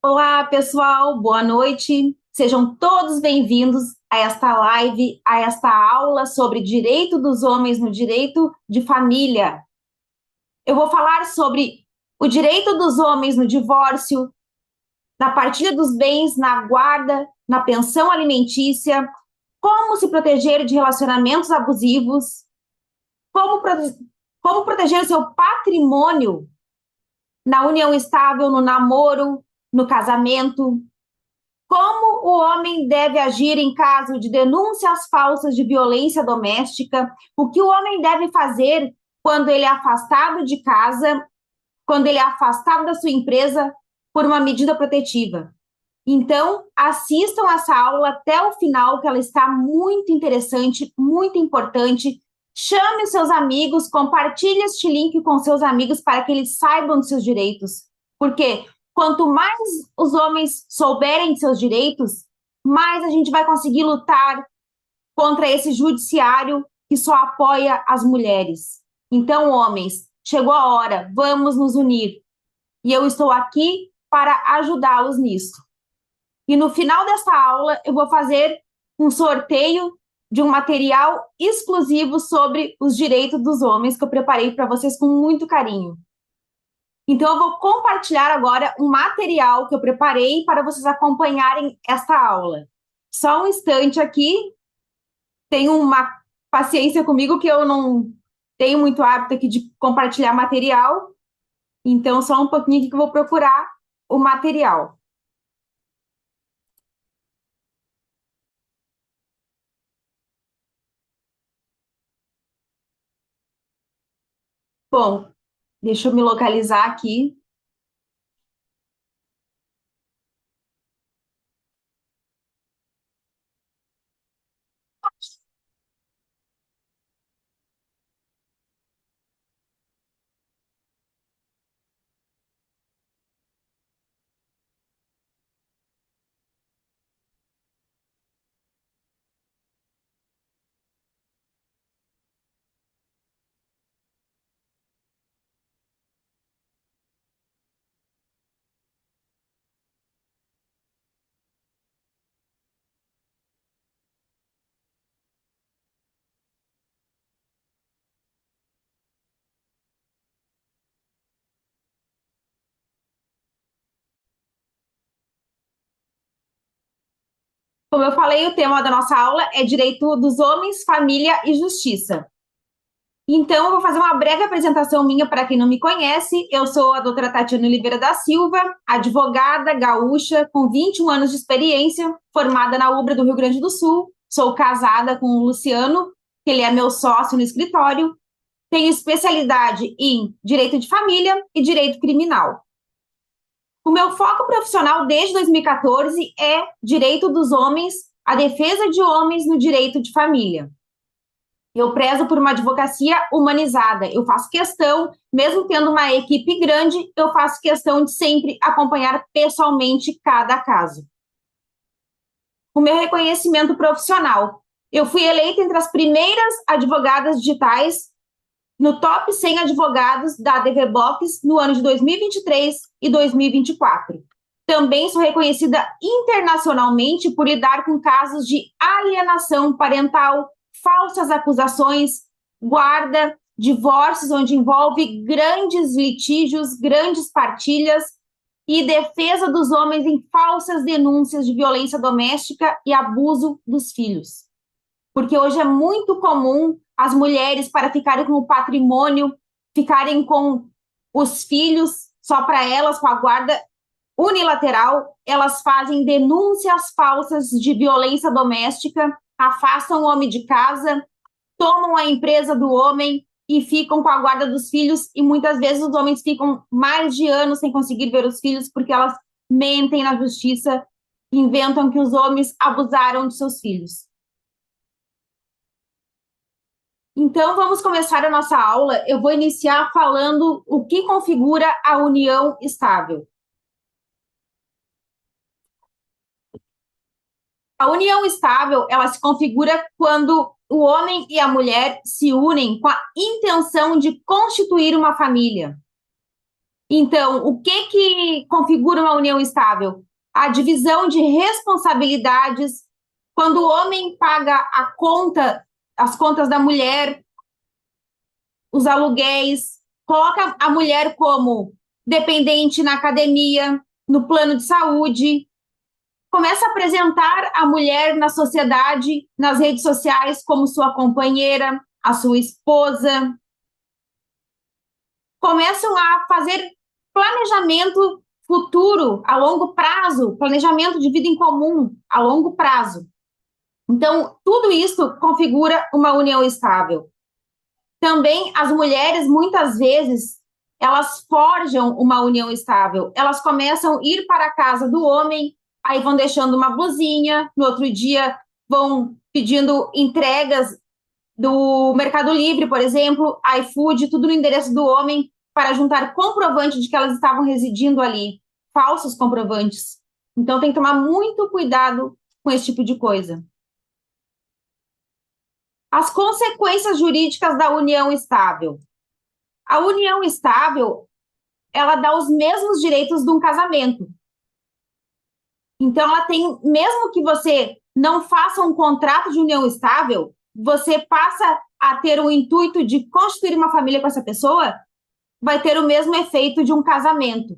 Olá, pessoal, boa noite. Sejam todos bem-vindos a esta live, a esta aula sobre direito dos homens no direito de família. Eu vou falar sobre o direito dos homens no divórcio, na partilha dos bens, na guarda, na pensão alimentícia, como se proteger de relacionamentos abusivos, como, como proteger o seu patrimônio na união estável, no namoro, no casamento. Como o homem deve agir em caso de denúncias falsas de violência doméstica? O que o homem deve fazer quando ele é afastado de casa, quando ele é afastado da sua empresa por uma medida protetiva? Então, assistam essa aula até o final, que ela está muito interessante, muito importante. Chame os seus amigos, compartilhe este link com seus amigos para que eles saibam dos seus direitos. Porque quanto mais os homens souberem de seus direitos, mais a gente vai conseguir lutar contra esse judiciário que só apoia as mulheres. Então, homens, chegou a hora, vamos nos unir. E eu estou aqui para ajudá-los nisso. E no final dessa aula, eu vou fazer um sorteio de um material exclusivo sobre os direitos dos homens que eu preparei para vocês com muito carinho. Então, eu vou compartilhar agora um material que eu preparei para vocês acompanharem esta aula. Só um instante aqui, tenham uma paciência comigo que eu não tenho muito hábito aqui de compartilhar material. Então, só um pouquinho aqui que eu vou procurar o material. Bom, deixa eu me localizar aqui. Como eu falei, o tema da nossa aula é Direito dos Homens, Família e Justiça. Então, eu vou fazer uma breve apresentação minha para quem não me conhece. Eu sou a doutora Tatiana Oliveira da Silva, advogada gaúcha, com 21 anos de experiência, formada na UBRA do Rio Grande do Sul. Sou casada com o Luciano, que ele é meu sócio no escritório. Tenho especialidade em Direito de Família e Direito Criminal. O meu foco profissional desde 2014 é direito dos homens, a defesa de homens no direito de família. Eu prezo por uma advocacia humanizada. Eu faço questão, mesmo tendo uma equipe grande, eu faço questão de sempre acompanhar pessoalmente cada caso. O meu reconhecimento profissional. Eu fui eleita entre as primeiras advogadas digitais no top 100 advogados da DVBox no ano de 2023 e 2024. Também sou reconhecida internacionalmente por lidar com casos de alienação parental, falsas acusações, guarda, divórcios, onde envolve grandes litígios, grandes partilhas, e defesa dos homens em falsas denúncias de violência doméstica e abuso dos filhos. Porque hoje é muito comum as mulheres, para ficarem com o patrimônio, ficarem com os filhos só para elas, com a guarda unilateral, elas fazem denúncias falsas de violência doméstica, afastam o homem de casa, tomam a empresa do homem e ficam com a guarda dos filhos, e muitas vezes os homens ficam mais de anos sem conseguir ver os filhos porque elas mentem na justiça, inventam que os homens abusaram de seus filhos. Então, vamos começar a nossa aula. Eu vou iniciar falando o que configura a união estável. A união estável, ela se configura quando o homem e a mulher se unem com a intenção de constituir uma família. Então, o que que configura uma união estável? A divisão de responsabilidades, quando o homem paga a conta, as contas da mulher, os aluguéis, coloca a mulher como dependente na academia, no plano de saúde, começa a apresentar a mulher na sociedade, nas redes sociais, como sua companheira, a sua esposa, começam a fazer planejamento futuro a longo prazo, planejamento de vida em comum a longo prazo. Então, tudo isso configura uma união estável. Também as mulheres, muitas vezes, elas forjam uma união estável. Elas começam a ir para a casa do homem, aí vão deixando uma blusinha, no outro dia vão pedindo entregas do Mercado Livre, por exemplo, iFood, tudo no endereço do homem, para juntar comprovante de que elas estavam residindo ali, falsos comprovantes. Então tem que tomar muito cuidado com esse tipo de coisa. As consequências jurídicas da união estável. A união estável, ela dá os mesmos direitos de um casamento. Então ela tem, mesmo que você não faça um contrato de união estável, você passa a ter o intuito de constituir uma família com essa pessoa, vai ter o mesmo efeito de um casamento,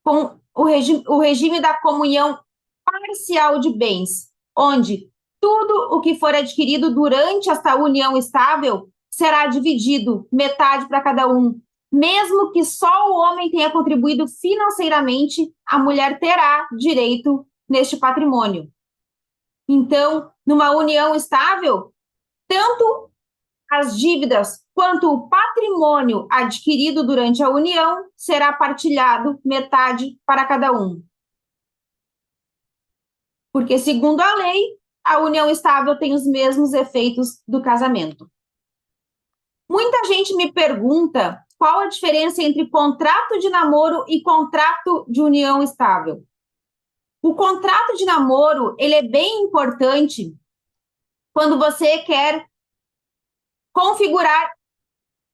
com o regime da comunhão parcial de bens, onde tudo o que for adquirido durante esta união estável será dividido metade para cada um. Mesmo que só o homem tenha contribuído financeiramente, a mulher terá direito neste patrimônio. Então, numa união estável, tanto as dívidas quanto o patrimônio adquirido durante a união será partilhado metade para cada um. Porque, segundo a lei, a união estável tem os mesmos efeitos do casamento. Muita gente me pergunta qual a diferença entre contrato de namoro e contrato de união estável. O contrato de namoro, ele é bem importante quando você quer configurar,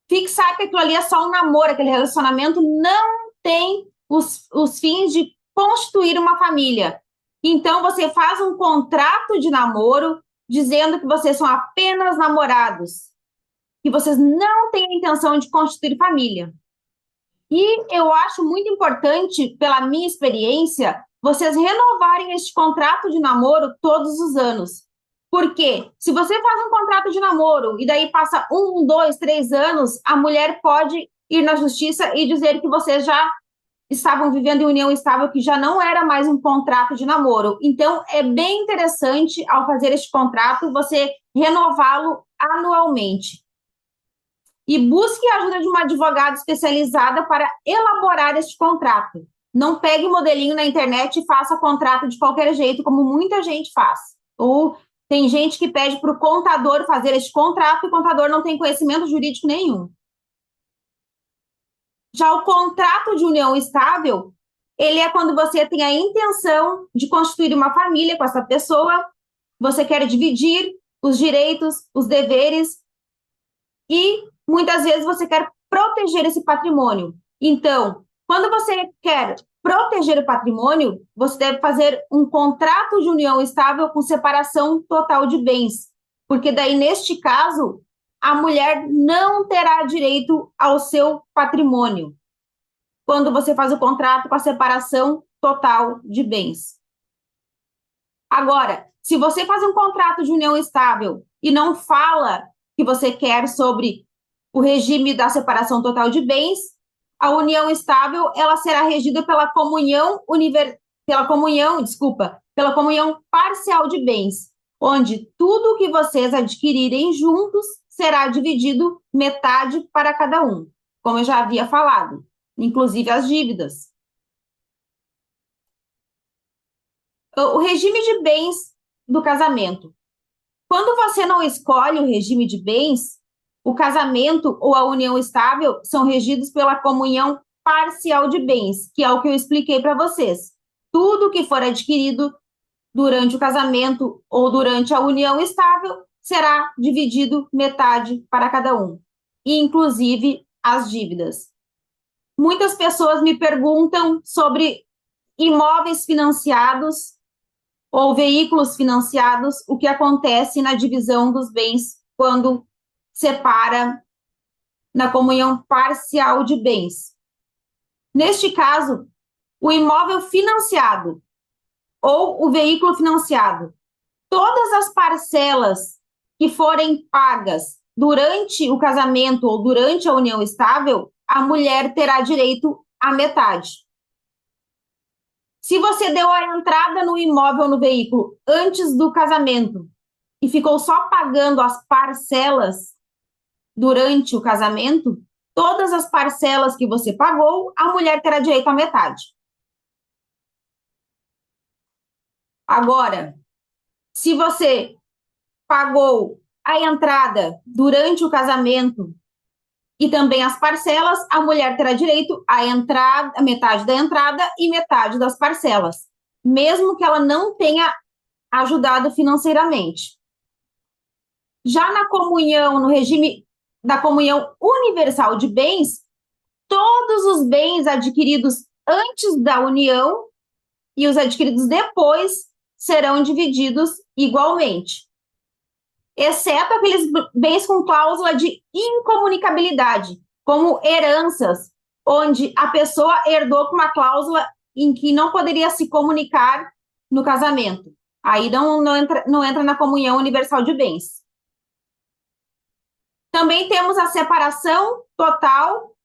fixar que aquilo ali é só um namoro, aquele relacionamento não tem os fins de constituir uma família. Então, você faz um contrato de namoro dizendo que vocês são apenas namorados, que vocês não têm a intenção de constituir família. E eu acho muito importante, pela minha experiência, vocês renovarem este contrato de namoro todos os anos. Porque se você faz um contrato de namoro e daí passa 1, 2, 3 anos, a mulher pode ir na justiça e dizer que vocês já estavam vivendo em união estável, que já não era mais um contrato de namoro. Então, é bem interessante, ao fazer este contrato, você renová-lo anualmente. E busque a ajuda de uma advogada especializada para elaborar este contrato. Não pegue modelinho na internet e faça contrato de qualquer jeito, como muita gente faz. Ou tem gente que pede para o contador fazer este contrato e o contador não tem conhecimento jurídico nenhum. Já o contrato de união estável, ele é quando você tem a intenção de constituir uma família com essa pessoa, você quer dividir os direitos, os deveres e muitas vezes você quer proteger esse patrimônio. Então, quando você quer proteger o patrimônio, você deve fazer um contrato de união estável com separação total de bens, porque daí, neste caso, a mulher não terá direito ao seu patrimônio, quando você faz o contrato com a separação total de bens. Agora, se você faz um contrato de união estável e não fala que você quer sobre o regime da separação total de bens, a união estável ela será regida pela pela comunhão parcial de bens, onde tudo que vocês adquirirem juntos será dividido metade para cada um, como eu já havia falado, inclusive as dívidas. O regime de bens do casamento. Quando você não escolhe o regime de bens, o casamento ou a união estável são regidos pela comunhão parcial de bens, que é o que eu expliquei para vocês. Tudo que for adquirido durante o casamento ou durante a união estável será dividido metade para cada um, inclusive as dívidas. Muitas pessoas me perguntam sobre imóveis financiados ou veículos financiados, o que acontece na divisão dos bens quando separa na comunhão parcial de bens. Neste caso, o imóvel financiado ou o veículo financiado, todas as parcelas que forem pagas durante o casamento ou durante a união estável, a mulher terá direito à metade. Se você deu a entrada no imóvel ou no veículo antes do casamento e ficou só pagando as parcelas durante o casamento, todas as parcelas que você pagou, a mulher terá direito à metade. Agora, se você pagou a entrada durante o casamento e também as parcelas, a mulher terá direito à entrada, a metade da entrada e metade das parcelas, mesmo que ela não tenha ajudado financeiramente. Já na comunhão, no regime da comunhão universal de bens, todos os bens adquiridos antes da união e os adquiridos depois serão divididos igualmente, exceto aqueles bens com cláusula de incomunicabilidade, como heranças, onde a pessoa herdou com uma cláusula em que não poderia se comunicar no casamento. Aí não entra na comunhão universal de bens. Também temos a separação total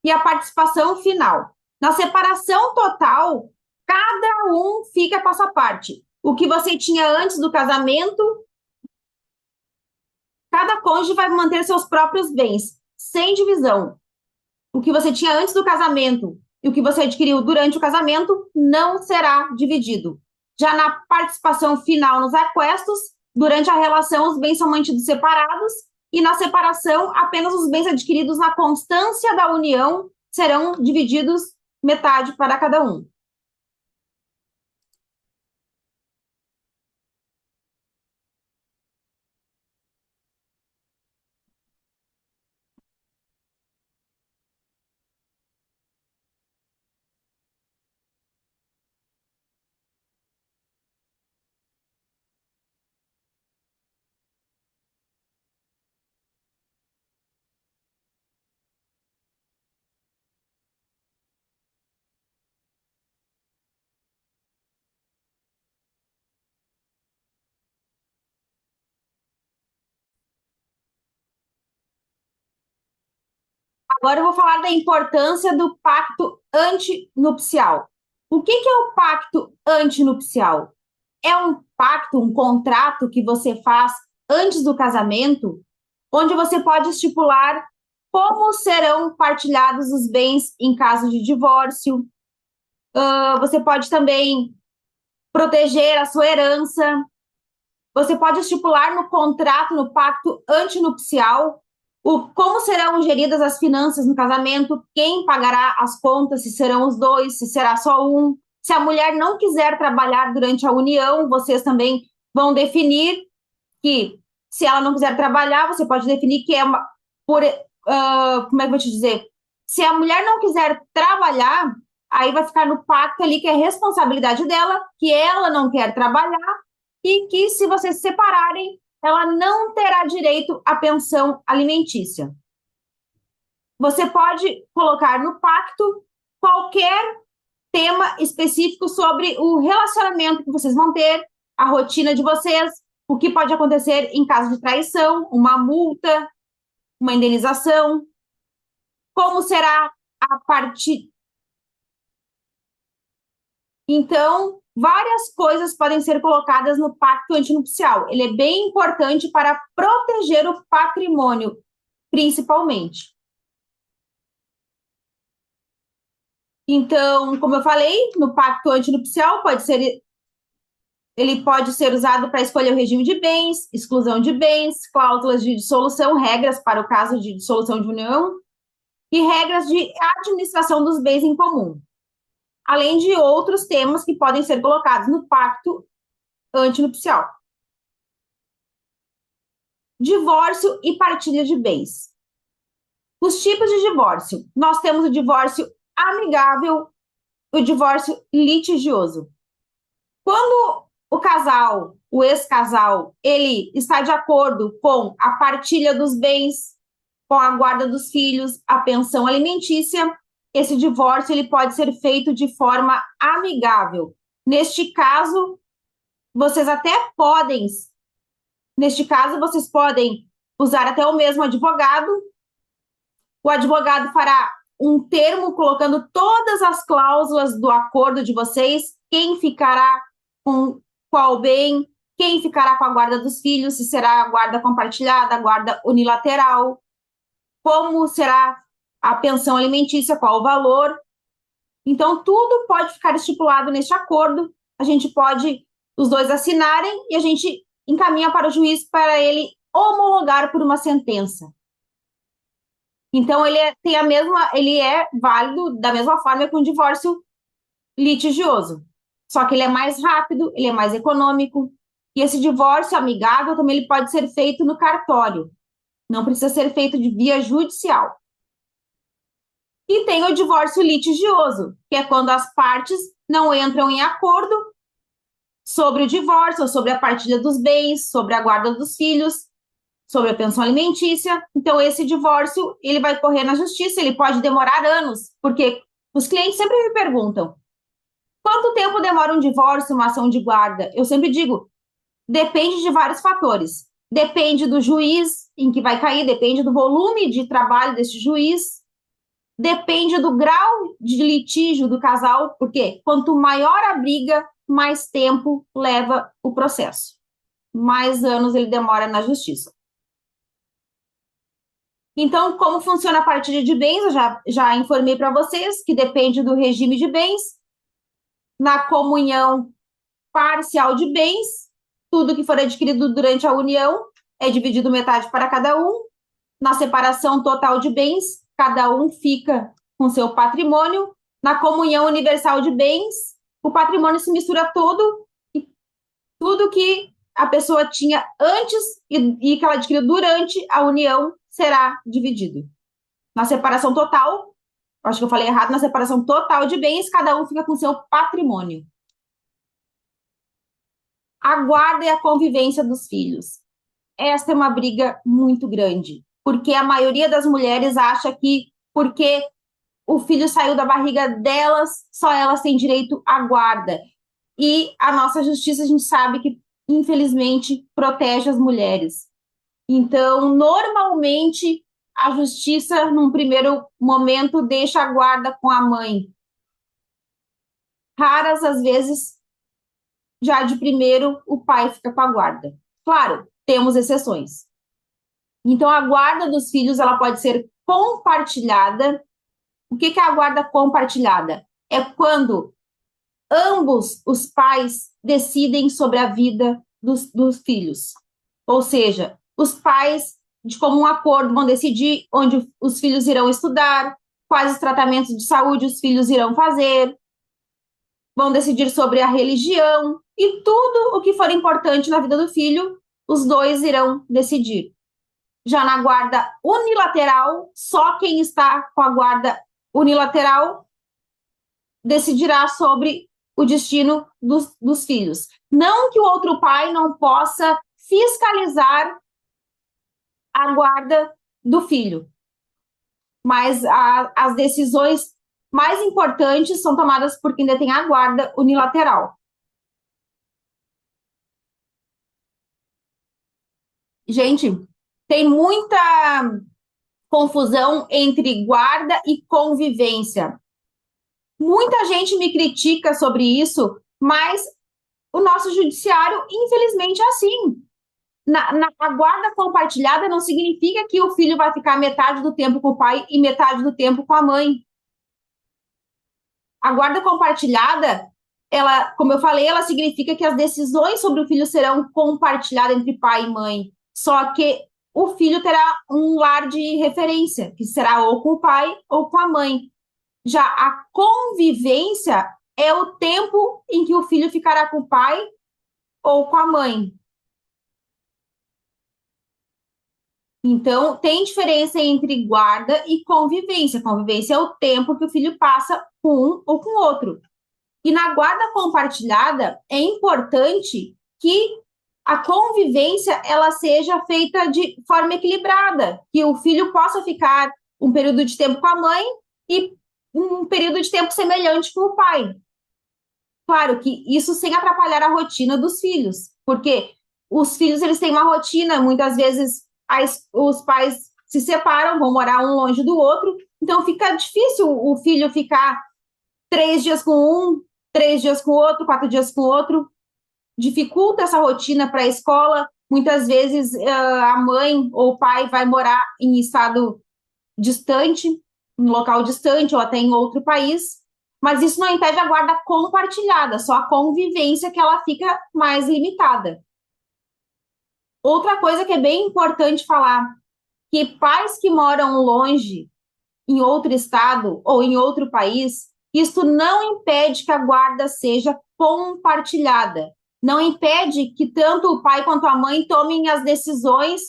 e a participação final. Na separação total, cada um fica com a sua parte. O que você tinha antes do casamento, cada cônjuge vai manter seus próprios bens, sem divisão. O que você tinha antes do casamento e o que você adquiriu durante o casamento não será dividido. Já na participação final nos aquestos, durante a relação, os bens são mantidos separados e na separação, apenas os bens adquiridos na constância da união serão divididos metade para cada um. Agora eu vou falar da importância do pacto antinupcial. O que é o pacto antinupcial? É um pacto, um contrato que você faz antes do casamento, onde você pode estipular como serão partilhados os bens em caso de divórcio. Você pode também proteger a sua herança. Você pode estipular no contrato, no pacto antinupcial, como serão geridas as finanças no casamento, quem pagará as contas, se serão os dois, se será só um. Se a mulher não quiser trabalhar durante a união, vocês também vão definir que, se ela não quiser trabalhar, você pode definir que é uma. Como é que eu vou te dizer? Se a mulher não quiser trabalhar, aí vai ficar no pacto ali que é responsabilidade dela, que ela não quer trabalhar e que, se vocês se separarem, ela não terá direito à pensão alimentícia. Você pode colocar no pacto qualquer tema específico sobre o relacionamento que vocês vão ter, a rotina de vocês, o que pode acontecer em caso de traição, uma multa, uma indenização, como será a partir. Então, várias coisas podem ser colocadas no pacto antinupcial. Ele é bem importante para proteger o patrimônio, principalmente. Então, como eu falei, no pacto antinupcial ele pode ser usado para escolher o regime de bens, exclusão de bens, cláusulas de dissolução, regras para o caso de dissolução de união e regras de administração dos bens em comum, além de outros temas que podem ser colocados no pacto antinupcial. Divórcio e partilha de bens. Os tipos de divórcio. Nós temos o divórcio amigável e o divórcio litigioso. Quando o casal, o ex-casal, ele está de acordo com a partilha dos bens, com a guarda dos filhos, a pensão alimentícia, esse divórcio ele pode ser feito de forma amigável. Neste caso, vocês até podem, neste caso, vocês podem usar até o mesmo advogado. O advogado fará um termo colocando todas as cláusulas do acordo de vocês, quem ficará com qual bem, quem ficará com a guarda dos filhos, se será a guarda compartilhada, a guarda unilateral, como será a pensão alimentícia, qual o valor. Então, tudo pode ficar estipulado neste acordo. A gente pode, os dois assinarem e a gente encaminha para o juiz para ele homologar por uma sentença. Então, tem a mesma, ele é válido da mesma forma que um divórcio litigioso. Só que ele é mais rápido, ele é mais econômico. E esse divórcio amigável também ele pode ser feito no cartório. Não precisa ser feito de via judicial. E tem o divórcio litigioso, que é quando as partes não entram em acordo sobre o divórcio, ou sobre a partilha dos bens, sobre a guarda dos filhos, sobre a pensão alimentícia. Então, esse divórcio, ele vai correr na justiça, ele pode demorar anos, porque os clientes sempre me perguntam, quanto tempo demora um divórcio, uma ação de guarda? Eu sempre digo, depende de vários fatores. Depende do juiz em que vai cair, depende do volume de trabalho desse juiz, depende do grau de litígio do casal, porque quanto maior a briga, mais tempo leva o processo. Mais anos ele demora na justiça. Então, como funciona a partilha de bens? Eu já informei para vocês que depende do regime de bens. Na comunhão parcial de bens, tudo que for adquirido durante a união é dividido metade para cada um. Na separação total de bens, cada um fica com seu patrimônio. Na comunhão universal de bens, o patrimônio se mistura todo e tudo que a pessoa tinha antes e que ela adquiriu durante a união será dividido. Na separação total, acho que eu falei errado, na separação total de bens, cada um fica com seu patrimônio. A guarda e a convivência dos filhos. Esta é uma briga muito grande, porque a maioria das mulheres acha que porque o filho saiu da barriga delas, só elas têm direito à guarda. E a nossa justiça, a gente sabe que, infelizmente, protege as mulheres. Então, normalmente, a justiça, num primeiro momento, deixa a guarda com a mãe. Raras as vezes, já de primeiro, o pai fica com a guarda. Claro, temos exceções. Então, a guarda dos filhos, ela pode ser compartilhada. O que é a guarda compartilhada? É quando ambos os pais decidem sobre a vida dos filhos. Ou seja, os pais, de comum acordo, vão decidir onde os filhos irão estudar, quais os tratamentos de saúde os filhos irão fazer, vão decidir sobre a religião e tudo o que for importante na vida do filho, os dois irão decidir. Já na guarda unilateral, só quem está com a guarda unilateral decidirá sobre o destino dos filhos. Não que o outro pai não possa fiscalizar a guarda do filho, mas as decisões mais importantes são tomadas por quem detém a guarda unilateral. Gente, tem muita confusão entre guarda e convivência. Muita gente me critica sobre isso, mas o nosso judiciário, infelizmente, é assim. A guarda compartilhada não significa que o filho vai ficar metade do tempo com o pai e metade do tempo com a mãe. A guarda compartilhada, ela, como eu falei, ela significa que as decisões sobre o filho serão compartilhadas entre pai e mãe. Só que o filho terá um lar de referência, que será ou com o pai ou com a mãe. Já a convivência é o tempo em que o filho ficará com o pai ou com a mãe. Então, tem diferença entre guarda e convivência. Convivência é o tempo que o filho passa com um ou com o outro. E na guarda compartilhada, é importante que a convivência ela seja feita de forma equilibrada, que o filho possa ficar um período de tempo com a mãe e um período de tempo semelhante com o pai. Claro que isso sem atrapalhar a rotina dos filhos, porque os filhos eles têm uma rotina, muitas vezes os pais se separam, vão morar um longe do outro, então fica difícil o filho ficar 3 dias com um, 3 dias com o outro, 4 dias com o outro, dificulta essa rotina para a escola. Muitas vezes a mãe ou o pai vai morar em estado distante, em local distante ou até em outro país, mas isso não impede a guarda compartilhada, só a convivência que ela fica mais limitada. Outra coisa que é bem importante falar, que pais que moram longe, em outro estado ou em outro país, isto não impede que a guarda seja compartilhada. Não impede que tanto o pai quanto a mãe tomem as decisões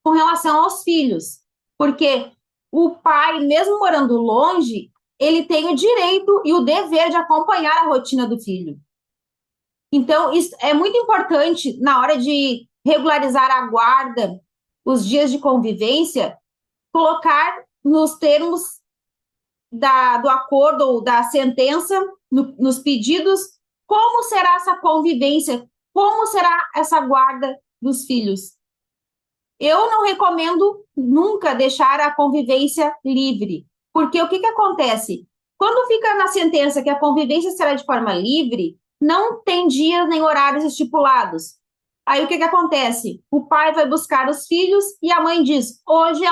com relação aos filhos. Porque o pai, mesmo morando longe, ele tem o direito e o dever de acompanhar a rotina do filho. Então, isso é muito importante na hora de regularizar a guarda, os dias de convivência, colocar nos termos do acordo ou da sentença, nos pedidos, como será essa convivência, como será essa guarda dos filhos. Eu não recomendo nunca deixar a convivência livre, porque o que acontece? Quando fica na sentença que a convivência será de forma livre, não tem dias nem horários estipulados. Aí o que acontece? O pai vai buscar os filhos e a mãe diz: hoje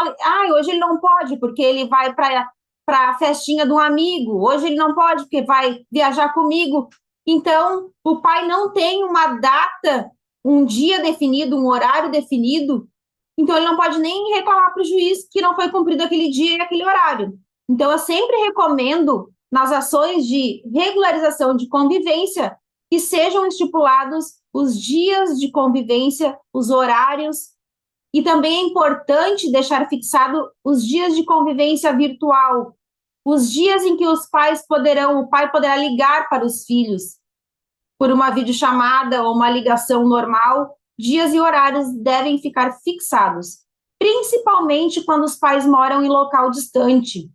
ele não pode, porque ele vai para a festinha de um amigo, hoje ele não pode, porque vai viajar comigo. Então, o pai não tem uma data, um dia definido, um horário definido, então ele não pode nem reclamar para o juiz que não foi cumprido aquele dia e aquele horário. Então, eu sempre recomendo, nas ações de regularização de convivência, que sejam estipulados os dias de convivência, os horários, e também é importante deixar fixado os dias de convivência virtual, os dias em que o pai poderá ligar para os filhos por uma videochamada ou uma ligação normal. Dias e horários devem ficar fixados, principalmente quando os pais moram em local distante,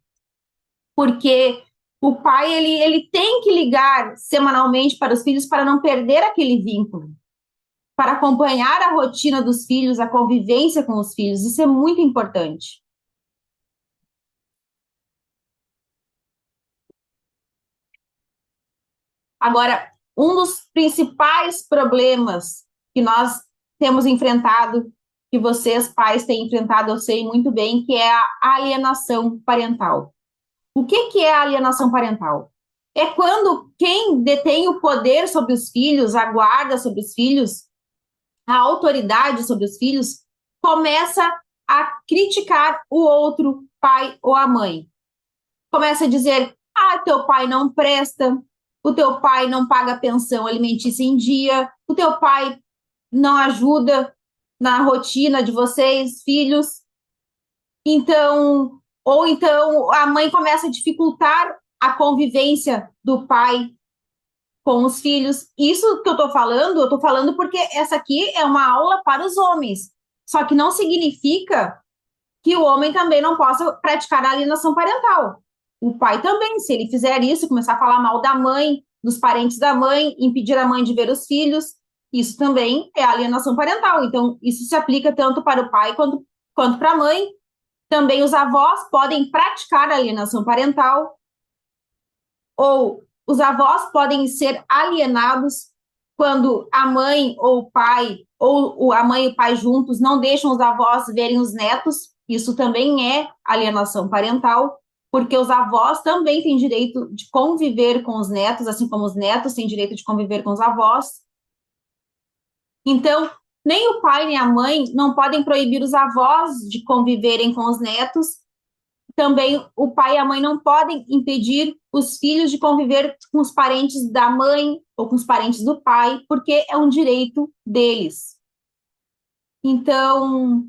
porque o pai ele tem que ligar semanalmente para os filhos para não perder aquele vínculo, para acompanhar a rotina dos filhos, a convivência com os filhos. Isso é muito importante. Agora, um dos principais problemas que nós temos enfrentado, que vocês, pais, têm enfrentado, eu sei muito bem, que é a alienação parental. O que é a alienação parental? É quando quem detém o poder sobre os filhos, a guarda sobre os filhos, a autoridade sobre os filhos, começa a criticar o outro pai ou a mãe. Começa a dizer: ah, teu pai não presta, o teu pai não paga pensão alimentícia em dia, o teu pai não ajuda na rotina de vocês, filhos. Então, ou então a mãe começa a dificultar a convivência do pai com os filhos. Isso que eu estou falando porque essa aqui é uma aula para os homens. Só que não significa que o homem também não possa praticar a alienação parental. O pai também, se ele fizer isso, começar a falar mal da mãe, dos parentes da mãe, impedir a mãe de ver os filhos, isso também é alienação parental. Então, isso se aplica tanto para o pai quanto para a mãe. Também os avós podem praticar a alienação parental, ou os avós podem ser alienados quando a mãe ou o pai, ou a mãe e o pai juntos, não deixam os avós verem os netos. Isso também é alienação parental, porque os avós também têm direito de conviver com os netos, assim como os netos têm direito de conviver com os avós. Então, nem o pai nem a mãe não podem proibir os avós de conviverem com os netos. Também o pai e a mãe não podem impedir os filhos de conviver com os parentes da mãe ou com os parentes do pai, porque é um direito deles. Então,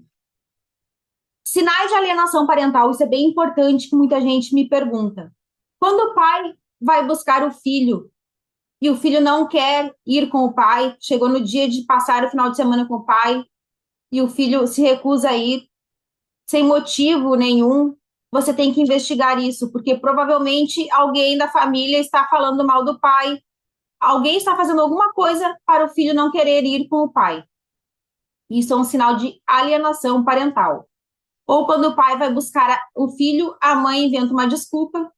Sinais de alienação parental, isso é bem importante, que muita gente me pergunta. Quando o pai vai buscar o filho e o filho não quer ir com o pai, chegou no dia de passar o final de semana com o pai e o filho se recusa a ir sem motivo nenhum, você tem que investigar isso, porque provavelmente alguém da família está falando mal do pai, alguém está fazendo alguma coisa para o filho não querer ir com o pai. Isso é um sinal de alienação parental. Ou quando o pai vai buscar o filho, a mãe inventa uma desculpa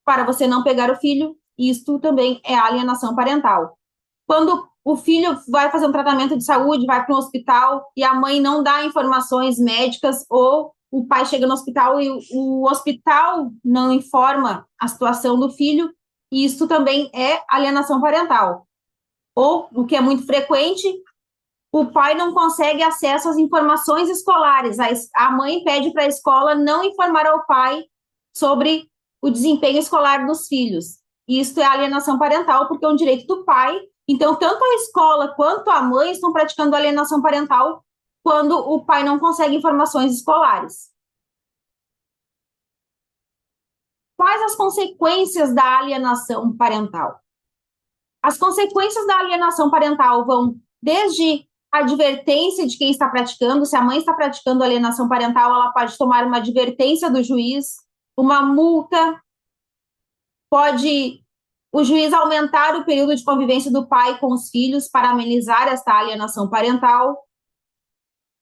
para você não pegar o filho, isto também é alienação parental. Quando o filho vai fazer um tratamento de saúde, vai para um hospital e a mãe não dá informações médicas, ou o pai chega no hospital e o hospital não informa a situação do filho, isso também é alienação parental. Ou, o que é muito frequente, o pai não consegue acesso às informações escolares. A mãe pede para a escola não informar ao pai sobre o desempenho escolar dos filhos. Isso é alienação parental, porque é um direito do pai. Então, tanto a escola quanto a mãe estão praticando alienação parental quando o pai não consegue informações escolares. Quais as consequências da alienação parental? As consequências da alienação parental vão desde a advertência de quem está praticando. Se a mãe está praticando alienação parental, ela pode tomar uma advertência do juiz, uma multa, pode o juiz aumentar o período de convivência do pai com os filhos para amenizar esta alienação parental.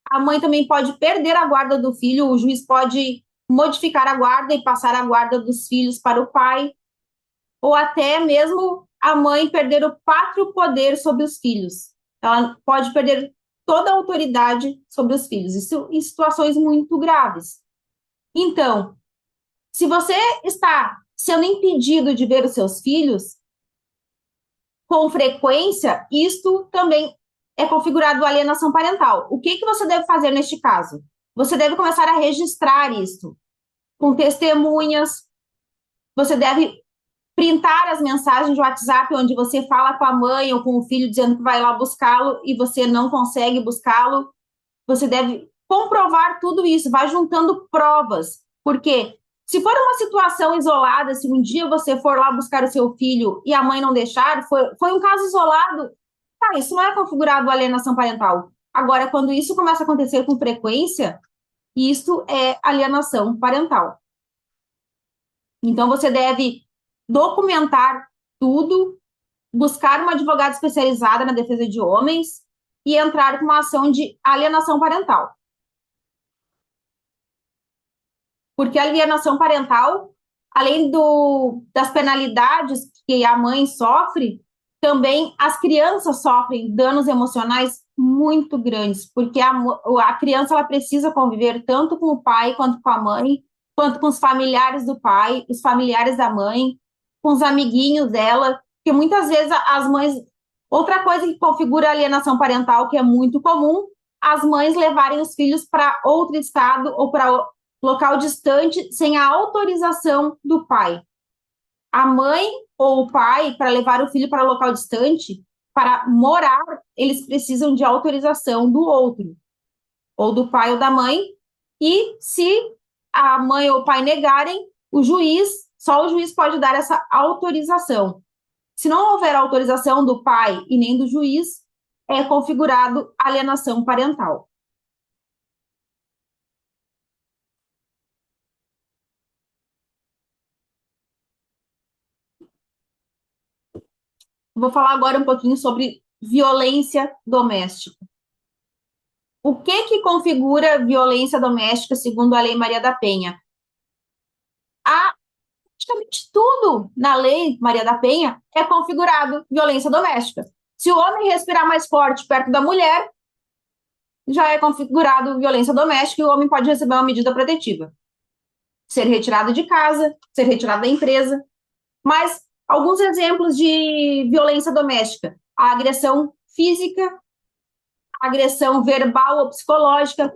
A mãe também pode perder a guarda do filho, o juiz pode modificar a guarda e passar a guarda dos filhos para o pai, ou até mesmo a mãe perder o pátrio poder sobre os filhos. Ela pode perder toda a autoridade sobre os filhos, isso em situações muito graves. Então, se você está sendo impedido de ver os seus filhos com frequência, isto também é configurado alienação parental. O que você deve fazer neste caso? Você deve começar a registrar isto com testemunhas, você deve printar as mensagens de WhatsApp onde você fala com a mãe ou com o filho dizendo que vai lá buscá-lo e você não consegue buscá-lo. Você deve comprovar tudo isso, vai juntando provas, porque se for uma situação isolada, se um dia você for lá buscar o seu filho e a mãe não deixar, foi um caso isolado, tá, isso não é configurado alienação parental. Agora, quando isso começa a acontecer com frequência, isso é alienação parental. Então, você deve documentar tudo, buscar uma advogada especializada na defesa de homens e entrar com uma ação de alienação parental. Porque a alienação parental, além das penalidades que a mãe sofre, também as crianças sofrem danos emocionais muito grandes, porque a criança ela precisa conviver tanto com o pai quanto com a mãe, quanto com os familiares do pai, os familiares da mãe, com os amiguinhos dela, porque muitas vezes as mães... Outra coisa que configura a alienação parental, que é muito comum, as mães levarem os filhos para outro estado ou para local distante sem a autorização do pai. A mãe ou o pai, para levar o filho para local distante, para morar, eles precisam de autorização do outro, ou do pai ou da mãe, e se a mãe ou o pai negarem, só o juiz pode dar essa autorização. Se não houver autorização do pai e nem do juiz, é configurado alienação parental. Vou falar agora um pouquinho sobre violência doméstica. O que configura violência doméstica segundo a Lei Maria da Penha? Praticamente tudo na Lei Maria da Penha é configurado violência doméstica. Se o homem respirar mais forte perto da mulher, já é configurado violência doméstica e o homem pode receber uma medida protetiva. Ser retirado de casa, ser retirado da empresa. Mas alguns exemplos de violência doméstica: a agressão física, a agressão verbal ou psicológica,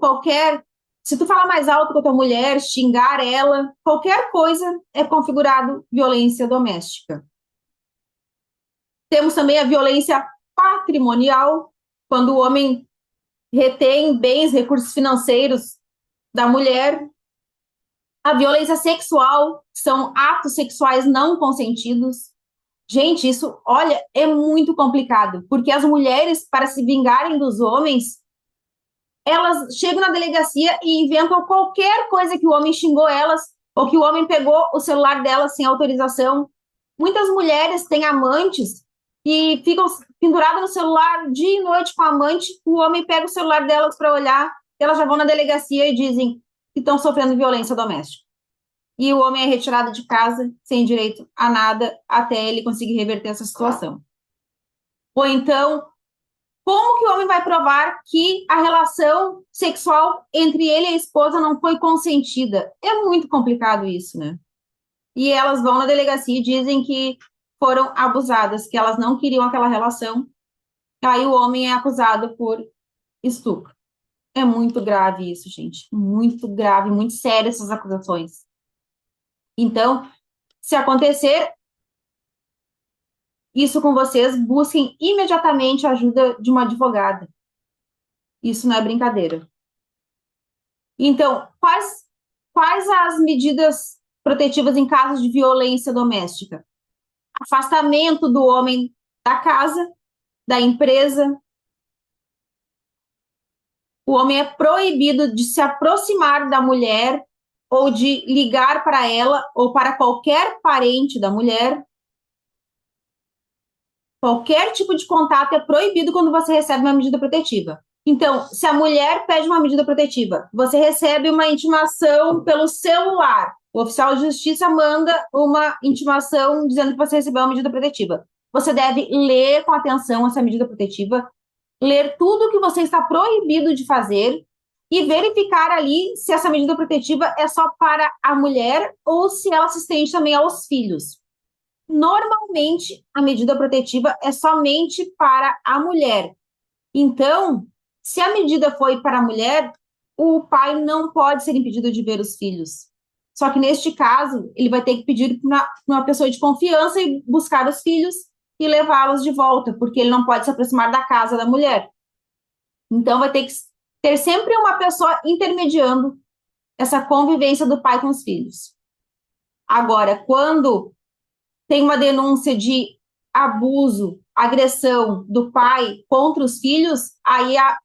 se tu falar mais alto com a tua mulher, xingar ela, qualquer coisa é configurado violência doméstica. Temos também a violência patrimonial, quando o homem retém bens, recursos financeiros da mulher, a violência sexual, são atos sexuais não consentidos. Gente, isso, olha, é muito complicado, porque as mulheres, para se vingarem dos homens, elas chegam na delegacia e inventam qualquer coisa que o homem xingou elas, ou que o homem pegou o celular delas sem autorização. Muitas mulheres têm amantes e ficam penduradas no celular dia e noite com a amante, o homem pega o celular delas para olhar, elas já vão na delegacia e dizem que estão sofrendo violência doméstica. E o homem é retirado de casa sem direito a nada até ele conseguir reverter essa situação. Ou então, como que o homem vai provar que a relação sexual entre ele e a esposa não foi consentida? É muito complicado isso, né? E elas vão na delegacia e dizem que foram abusadas, que elas não queriam aquela relação. Aí o homem é acusado por estupro. É muito grave isso, gente. Muito grave, muito sério essas acusações. Então, se acontecer isso com vocês, busquem imediatamente a ajuda de uma advogada. Isso não é brincadeira. Então, quais as medidas protetivas em casos de violência doméstica? Afastamento do homem da casa, da empresa. O homem é proibido de se aproximar da mulher ou de ligar para ela ou para qualquer parente da mulher. Qualquer tipo de contato é proibido quando você recebe uma medida protetiva. Então, se a mulher pede uma medida protetiva, você recebe uma intimação pelo celular. O oficial de justiça manda uma intimação dizendo que você recebeu uma medida protetiva. Você deve ler com atenção essa medida protetiva, ler tudo o que você está proibido de fazer e verificar ali se essa medida protetiva é só para a mulher ou se ela se estende também aos filhos. Normalmente, a medida protetiva é somente para a mulher. Então, se a medida foi para a mulher, o pai não pode ser impedido de ver os filhos. Só que neste caso, ele vai ter que pedir para uma pessoa de confiança e buscar os filhos e levá-los de volta, porque ele não pode se aproximar da casa da mulher. Então, vai ter que ter sempre uma pessoa intermediando essa convivência do pai com os filhos. Agora, quando tem uma denúncia de abuso, agressão do pai contra os filhos, aí a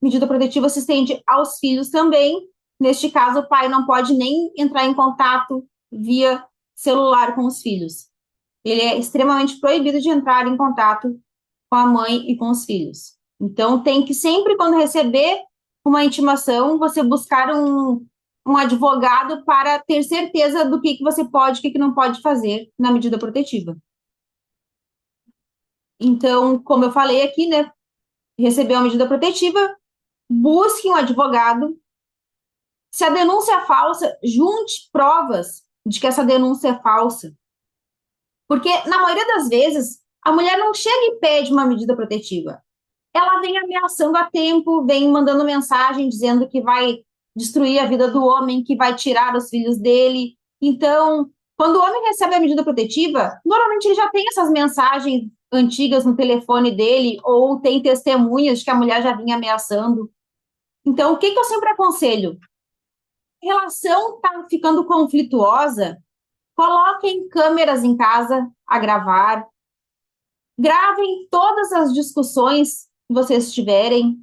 medida protetiva se estende aos filhos também. Neste caso, o pai não pode nem entrar em contato via celular com os filhos. Ele é extremamente proibido de entrar em contato com a mãe e com os filhos. Então, tem que sempre, quando receber uma intimação, você buscar um advogado para ter certeza do que você pode e o que não pode fazer na medida protetiva. Então, como eu falei aqui, né, recebeu a medida protetiva, busque um advogado. Se a denúncia é falsa, junte provas de que essa denúncia é falsa. Porque, na maioria das vezes, a mulher não chega e pede uma medida protetiva. Ela vem ameaçando a tempo, vem mandando mensagem dizendo que vai destruir a vida do homem, que vai tirar os filhos dele. Então, quando o homem recebe a medida protetiva, normalmente ele já tem essas mensagens antigas no telefone dele, ou tem testemunhas de que a mulher já vinha ameaçando. Então, o que eu sempre aconselho? A relação está ficando conflituosa, coloquem câmeras em casa a gravar, gravem todas as discussões que vocês tiverem.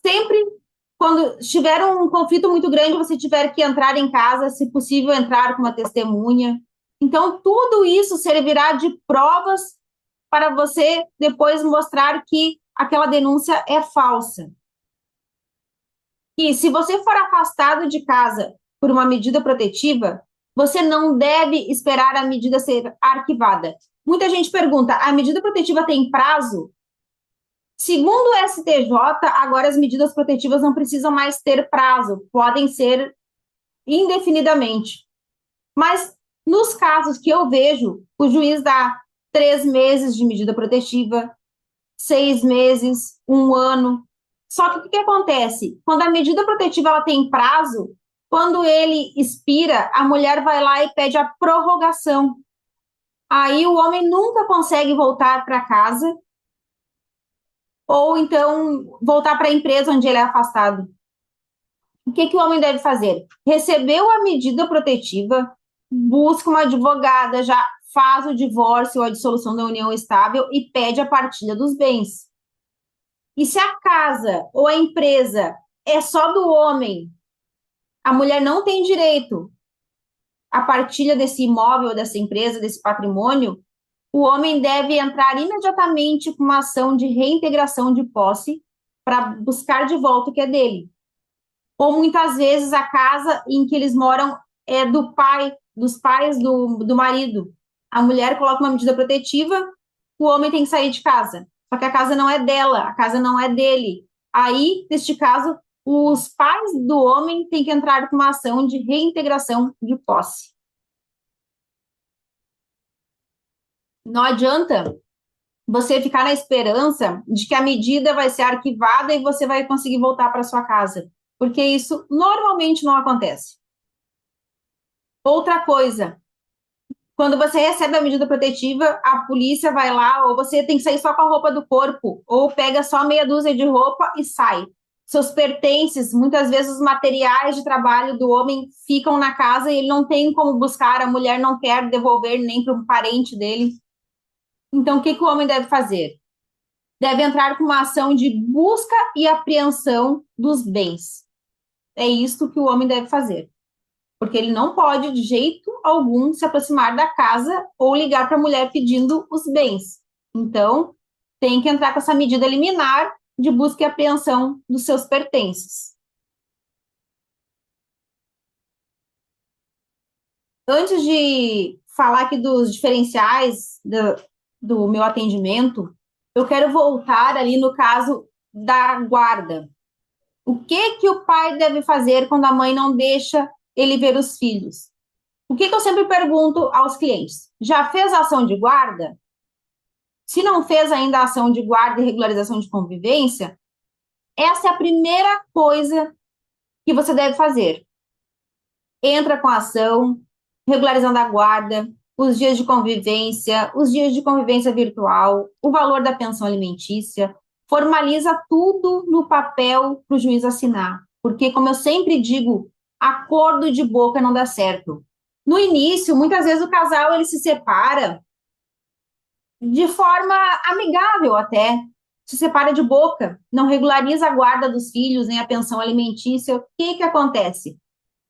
Sempre quando tiver um conflito muito grande, você tiver que entrar em casa, se possível, entrar com uma testemunha. Então, tudo isso servirá de provas para você depois mostrar que aquela denúncia é falsa. E se você for afastado de casa por uma medida protetiva, você não deve esperar a medida ser arquivada. Muita gente pergunta, a medida protetiva tem prazo? Segundo o STJ, agora as medidas protetivas não precisam mais ter prazo, podem ser indefinidamente. Mas nos casos que eu vejo, o juiz dá 3 meses de medida protetiva, 6 meses, 1 ano. Só que o que acontece? Quando a medida protetiva ela tem prazo, quando ele expira, a mulher vai lá e pede a prorrogação. Aí o homem nunca consegue voltar para casa ou então voltar para a empresa onde ele é afastado. O que que o homem deve fazer? Recebeu a medida protetiva, busca uma advogada, já faz o divórcio ou a dissolução da união estável e pede a partilha dos bens. E se a casa ou a empresa é só do homem, a mulher não tem direito à partilha desse imóvel, dessa empresa, desse patrimônio, o homem deve entrar imediatamente com uma ação de reintegração de posse para buscar de volta o que é dele. Ou muitas vezes a casa em que eles moram é do pai, dos pais do marido. A mulher coloca uma medida protetiva, o homem tem que sair de casa. Só que a casa não é dela, a casa não é dele. Aí, neste caso, os pais do homem têm que entrar com uma ação de reintegração de posse. Não adianta você ficar na esperança de que a medida vai ser arquivada e você vai conseguir voltar para sua casa, porque isso normalmente não acontece. Outra coisa, quando você recebe a medida protetiva, a polícia vai lá, ou você tem que sair só com a roupa do corpo, ou pega só meia dúzia de roupa e sai. Seus pertences, muitas vezes os materiais de trabalho do homem ficam na casa e ele não tem como buscar, a mulher não quer devolver nem para um parente dele. Então, o que que o homem deve fazer? Deve entrar com uma ação de busca e apreensão dos bens. É isso que o homem deve fazer. Porque ele não pode, de jeito algum, se aproximar da casa ou ligar para a mulher pedindo os bens. Então, tem que entrar com essa medida liminar de busca e apreensão dos seus pertences. Antes de falar aqui dos diferenciais do meu atendimento, eu quero voltar ali no caso da guarda. O que que o pai deve fazer quando a mãe não deixa ele ver os filhos? O que que eu sempre pergunto aos clientes? Já fez a ação de guarda? Se não fez ainda a ação de guarda e regularização de convivência, essa é a primeira coisa que você deve fazer. Entra com a ação, regularizando a guarda, os dias de convivência virtual, o valor da pensão alimentícia, formaliza tudo no papel para o juiz assinar. Porque, como eu sempre digo, acordo de boca não dá certo. No início, muitas vezes o casal ele se separa de forma amigável até, se separa de boca, não regulariza a guarda dos filhos, nem a pensão alimentícia. O que que acontece?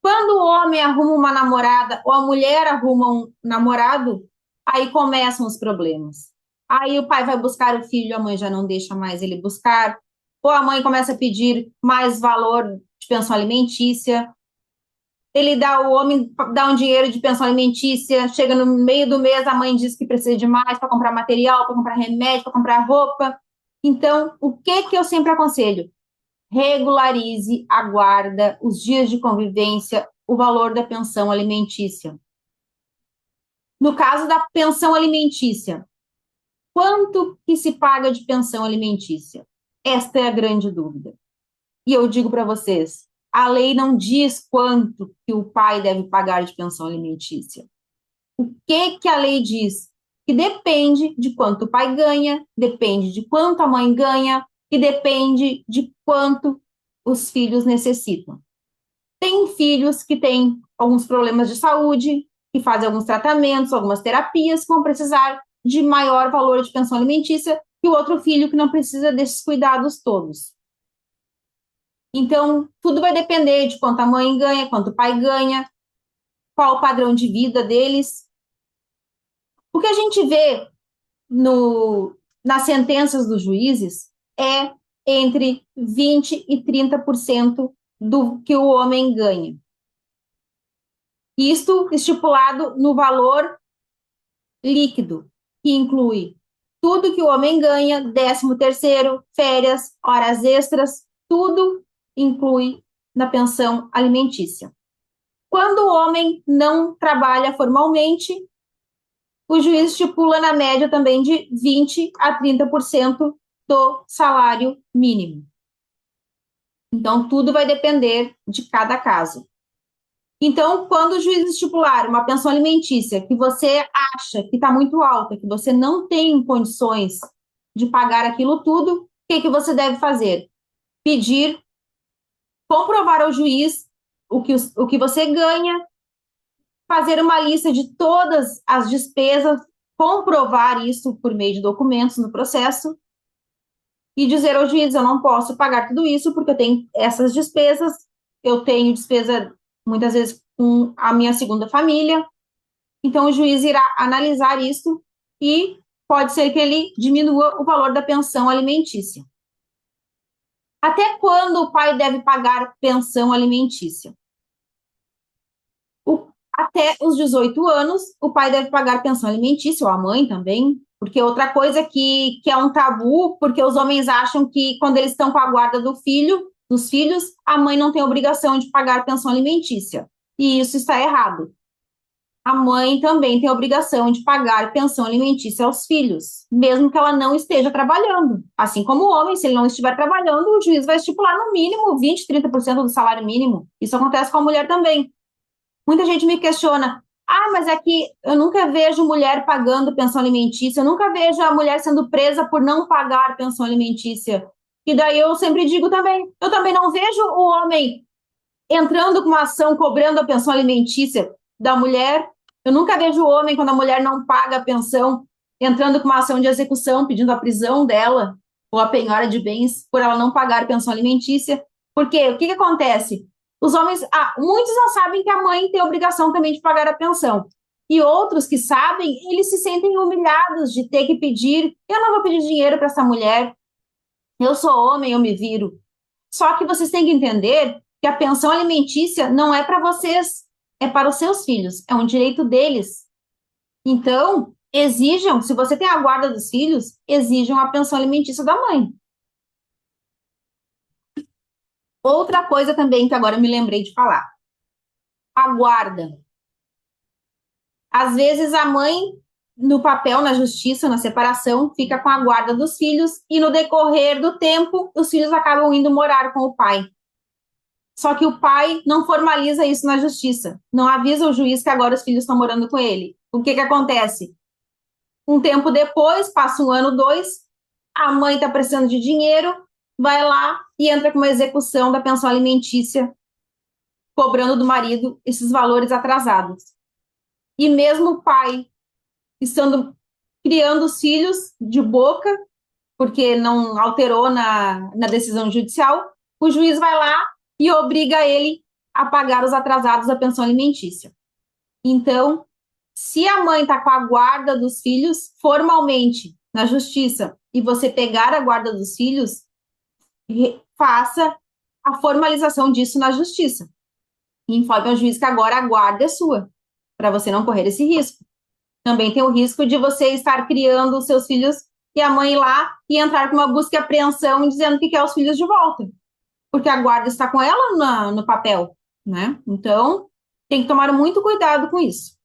Quando o homem arruma uma namorada ou a mulher arruma um namorado, aí começam os problemas. Aí o pai vai buscar o filho, a mãe já não deixa mais ele buscar, ou a mãe começa a pedir mais valor de pensão alimentícia. Ele dá, o homem dá um dinheiro de pensão alimentícia, chega no meio do mês, a mãe diz que precisa de mais para comprar material, para comprar remédio, para comprar roupa. Então, o que que eu sempre aconselho? Regularize a guarda, os dias de convivência, o valor da pensão alimentícia. No caso da pensão alimentícia, quanto que se paga de pensão alimentícia? Esta é a grande dúvida. E eu digo para vocês, a lei não diz quanto que o pai deve pagar de pensão alimentícia. O que que a lei diz? Que depende de quanto o pai ganha, depende de quanto a mãe ganha e depende de quanto os filhos necessitam. Tem filhos que têm alguns problemas de saúde, que fazem alguns tratamentos, algumas terapias, que vão precisar de maior valor de pensão alimentícia, e o outro filho que não precisa desses cuidados todos. Então, tudo vai depender de quanto a mãe ganha, quanto o pai ganha, qual o padrão de vida deles. O que a gente vê nas sentenças dos juízes é entre 20% e 30% do que o homem ganha. Isto estipulado no valor líquido, que inclui tudo que o homem ganha, 13º, férias, horas extras, tudo inclui na pensão alimentícia. Quando o homem não trabalha formalmente, o juiz estipula na média também de 20% a 30% do salário mínimo. Então, tudo vai depender de cada caso. Então, quando o juiz estipular uma pensão alimentícia que você acha que está muito alta, que você não tem condições de pagar aquilo tudo, o que que você deve fazer? Pedir comprovar ao juiz o que você ganha, fazer uma lista de todas as despesas, comprovar isso por meio de documentos no processo e dizer ao juiz, eu não posso pagar tudo isso porque eu tenho essas despesas, eu tenho despesa muitas vezes com a minha segunda família, então o juiz irá analisar isso e pode ser que ele diminua o valor da pensão alimentícia. Até quando o pai deve pagar pensão alimentícia? Até os 18 anos, o pai deve pagar pensão alimentícia, ou a mãe também, porque outra coisa que é um tabu, porque os homens acham que quando eles estão com a guarda dos filhos, a mãe não tem obrigação de pagar pensão alimentícia. E isso está errado. A mãe também tem a obrigação de pagar pensão alimentícia aos filhos, mesmo que ela não esteja trabalhando. Assim como o homem, se ele não estiver trabalhando, o juiz vai estipular no mínimo 20, 30% do salário mínimo. Isso acontece com a mulher também. Muita gente me questiona, mas é que eu nunca vejo mulher pagando pensão alimentícia, eu nunca vejo a mulher sendo presa por não pagar pensão alimentícia. E daí eu sempre digo também, eu também não vejo o homem entrando com uma ação cobrando a pensão alimentícia da mulher. Eu nunca vejo o homem, quando a mulher não paga a pensão, entrando com uma ação de execução, pedindo a prisão dela, ou a penhora de bens, por ela não pagar a pensão alimentícia. Porque o que acontece? Os homens, muitos não sabem que a mãe tem a obrigação também de pagar a pensão. E outros que sabem, eles se sentem humilhados de ter que pedir, eu não vou pedir dinheiro para essa mulher, eu sou homem, eu me viro. Só que vocês têm que entender que a pensão alimentícia não é para vocês, é para os seus filhos, é um direito deles. Então, exijam, se você tem a guarda dos filhos, exijam a pensão alimentícia da mãe. Outra coisa também que agora eu me lembrei de falar. A guarda. Às vezes a mãe, no papel, na justiça, na separação, fica com a guarda dos filhos e no decorrer do tempo, os filhos acabam indo morar com o pai. Só que o pai não formaliza isso na justiça, não avisa o juiz que agora os filhos estão morando com ele. O que acontece? Um tempo depois, passa 1 ano, 2, a mãe está precisando de dinheiro, vai lá e entra com uma execução da pensão alimentícia, cobrando do marido esses valores atrasados. E mesmo o pai estando criando os filhos de boca, porque não alterou na decisão judicial, o juiz vai lá e obriga ele a pagar os atrasados da pensão alimentícia. Então, se a mãe está com a guarda dos filhos, formalmente, na justiça, e você pegar a guarda dos filhos, faça a formalização disso na justiça. E informe ao juiz que agora a guarda é sua, para você não correr esse risco. Também tem o risco de você estar criando os seus filhos e a mãe ir lá e entrar com uma busca e apreensão dizendo que quer os filhos de volta, porque a guarda está com ela no papel, né? Então, tem que tomar muito cuidado com isso.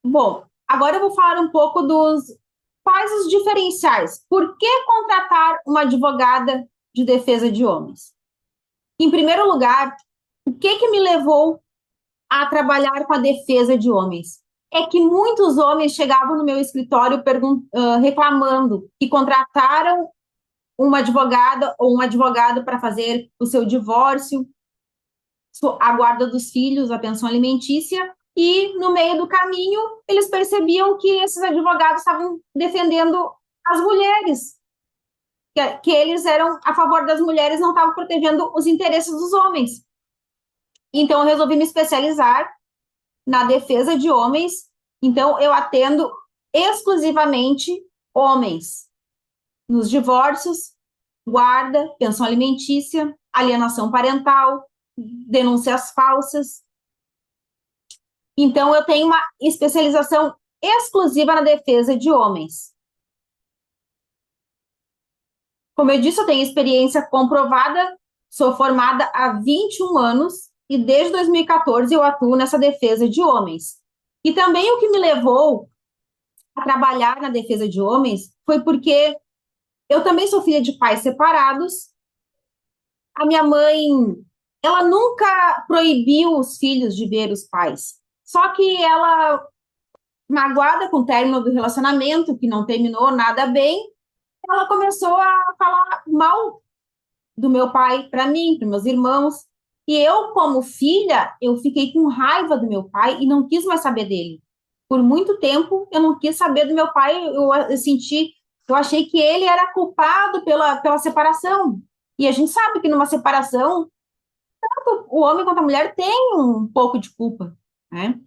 Bom, agora eu vou falar um pouco dos quais os diferenciais. Por que contratar uma advogada de defesa de homens? Em primeiro lugar, o que me levou a trabalhar com a defesa de homens? É que muitos homens chegavam no meu escritório reclamando que contrataram uma advogada ou um advogado para fazer o seu divórcio, a guarda dos filhos, a pensão alimentícia, e no meio do caminho eles percebiam que esses advogados estavam defendendo as mulheres, que eles eram a favor das mulheres, não estavam protegendo os interesses dos homens. Então eu resolvi me especializar na defesa de homens, então eu atendo exclusivamente homens nos divórcios, guarda, pensão alimentícia, alienação parental, denúncias falsas. Então, eu tenho uma especialização exclusiva na defesa de homens. Como eu disse, eu tenho experiência comprovada, sou formada há 21 anos e desde 2014 eu atuo nessa defesa de homens. E também o que me levou a trabalhar na defesa de homens foi porque eu também sou filha de pais separados. A minha mãe, ela nunca proibiu os filhos de ver os pais. Só que ela, magoada com o término do relacionamento, que não terminou nada bem, ela começou a falar mal do meu pai para mim, para meus irmãos. E eu, como filha, eu fiquei com raiva do meu pai e não quis mais saber dele. Por muito tempo, eu não quis saber do meu pai. Eu senti, eu achei que ele era culpado pela separação. E a gente sabe que numa separação, tanto o homem quanto a mulher tem um pouco de culpa, né?